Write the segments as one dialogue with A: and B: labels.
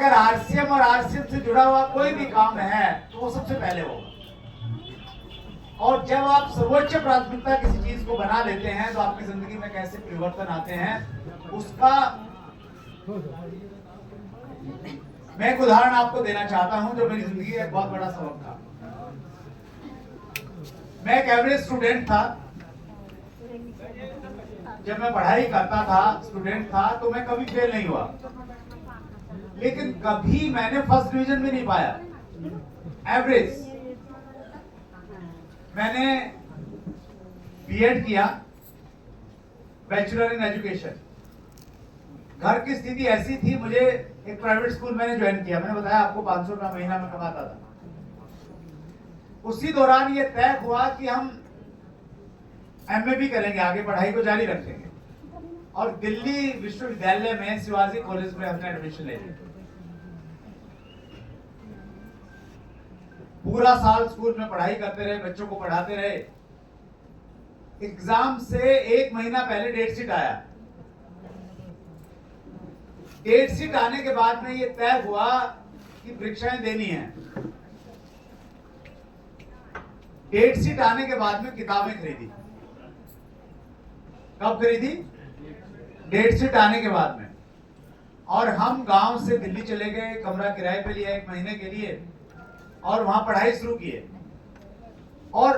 A: अगर आरसीएम और आरसीएम से जुड़ा हुआ कोई भी काम है तो वो सबसे पहले होगा। और जब आप सर्वोच्च प्राथमिकता किसी चीज को बना लेते हैं तो आपकी जिंदगी में कैसे परिवर्तन आते हैं उसका मैं एक उदाहरण आपको देना चाहता हूं जो मेरी जिंदगी का एक बहुत बड़ा सबक था। मैं एक एवरेज स्टूडेंट था। जब मैं पढ़ाई करता था, स्टूडेंट था, तो मैं कभी फेल नहीं हुआ, लेकिन कभी मैंने फर्स्ट डिवीजन भी नहीं पाया। एवरेज। मैंने बीएड किया, बैचलर इन एजुकेशन। घर की स्थिति ऐसी थी, मुझे एक प्राइवेट स्कूल मैंने ज्वाइन किया। मैंने बताया आपको 500 रुपया महीना में कमाता था। उसी दौरान ये तय हुआ कि हम एमए भी करेंगे, आगे पढ़ाई को जारी रखेंगे, और दिल्ली विश्वविद्यालय में शिवाजी कॉलेज में हमने एडमिशन ले लिया। पूरा साल स्कूल में पढ़ाई करते रहे, बच्चों को पढ़ाते रहे। एग्जाम से एक महीना पहले डेट शीट आया। डेट शीट आने के बाद में ये तय हुआ कि परीक्षाएं देनी है। डेट शीट आने के बाद में किताबें खरीदी। कब खरीदी? डेट शीट आने के बाद में। और हम गांव से दिल्ली चले गए, कमरा किराए पे लिया 1 महीने के लिए, और वहां पढ़ाई शुरू किए। और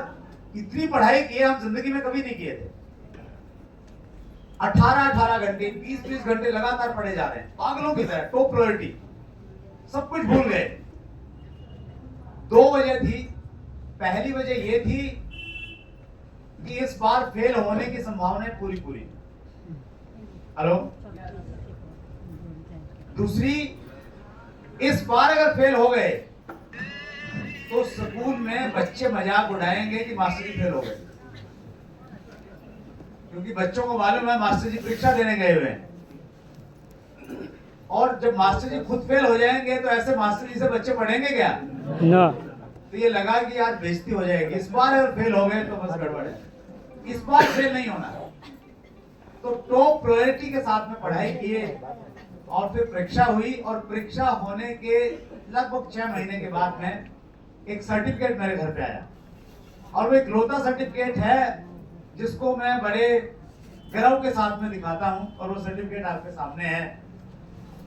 A: इतनी पढ़ाई की हम जिंदगी में कभी नहीं किए थे। 18-18 घंटे, 20-20 घंटे लगातार पढ़े जा रहे हैं, पागलों की तरह, टॉप प्रायोरिटी। सब कुछ भूल गए। 2 वजह थी। पहली वजह यह थी कि इस बार फेल होने की संभावना पूरी पूरी। हेलो। दूसरी, इस बार अगर फेल हो गए तो स्कूल में बच्चे मजाक उड़ाएंगे कि मास्टर जी फेल हो गए, क्योंकि बच्चों को मालूम है मास्टर जी परीक्षा देने गए हुए हैं। और जब मास्टर जी खुद फेल हो जाएंगे तो ऐसे मास्टर जी से बच्चे पढ़ेंगे क्या? ना। तो ये लगा कि यार बेइज्जती हो जाएगी। इस बार अगर फेल हो गए तो बस गड़बड़ है, इस बार फेल नहीं होना। तो टॉप प्रायोरिटी के साथ में पढ़ाई किए, और फिर परीक्षा हुई। और परीक्षा होने के लगभग 6 महीने के बाद में एक सर्टिफिकेट मेरे घर पे आया, और वो इकलौता सर्टिफिकेट है जिसको मैं बड़े गर्व के साथ में दिखाता हूं। और वो सर्टिफिकेट आपके सामने है।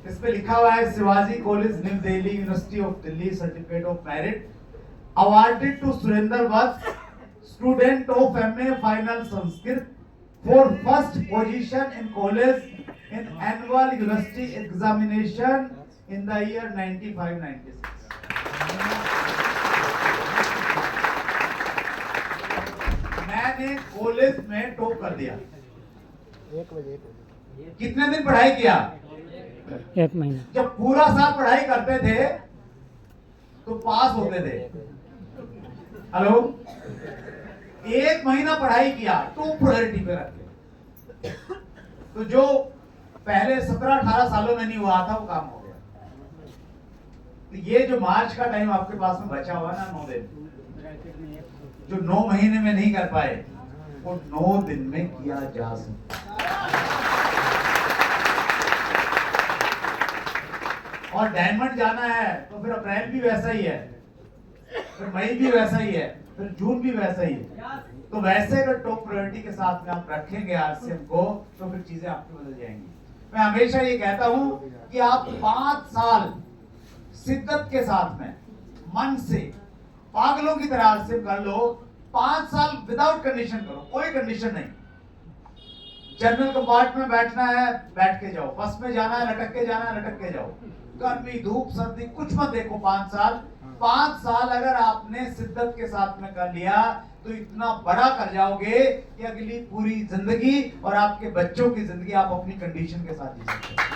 A: इस पे लिखा हुआ है Shivaji college new Delhi, university of Delhi, certificate of merit awarded to Surendra Vats, student of MA final Sanskrit, for first position in college in annual university examination in the year 95-96। मैंने कॉलेज में टॉप कर दिया।
B: 1 बजे।
A: कितने दिन पढ़ाई किया?
B: 1 महीना।
A: जब पूरा साल पढ़ाई करते थे तो पास होते थे। हेलो। 1 महीना पढ़ाई किया, टॉप प्रायोरिटी पे रख के। तो जो पहले 17-18 सालों में नहीं हुआ था वो काम हो गया। तो ये जो मार्च का टाइम आपके पास में बचा हुआ ना, 9 दिन, जो 9 महीने में नहीं कर पाए वो 9 दिन में किया जा सकता। और डायमंड जाना है तो फिर अप्रैल भी वैसा ही है, फिर मई भी वैसा ही है, फिर जून भी वैसा ही है। तो वैसे अगर टॉप प्रायोरिटी के साथ में आप रखेंगे आरसीएम को तो फिर चीजें आपकी बदल जाएंगी। मैं हमेशा ये कहता हूं कि आप 5 साल शिद्दत के साथ में, मन से, पागलों की तरह आरसीएम कर लो। 5 साल विदाउट कंडीशन करो, कोई कंडीशन नहीं। जनरल कंपार्टमेंट में बैठना है, बैठ के जाओ। बस में जाना है, लटक के जाना है, लटक के जाओ। गर्मी, धूप, सर्दी कुछ मत देखो। 5 साल अगर आपने शिद्दत के साथ में कर लिया तो इतना बड़ा कर जाओगे कि अगली पूरी जिंदगी और आपके बच्चों की जिंदगी आप अपनी कंडीशन के साथ जी सकते हैं।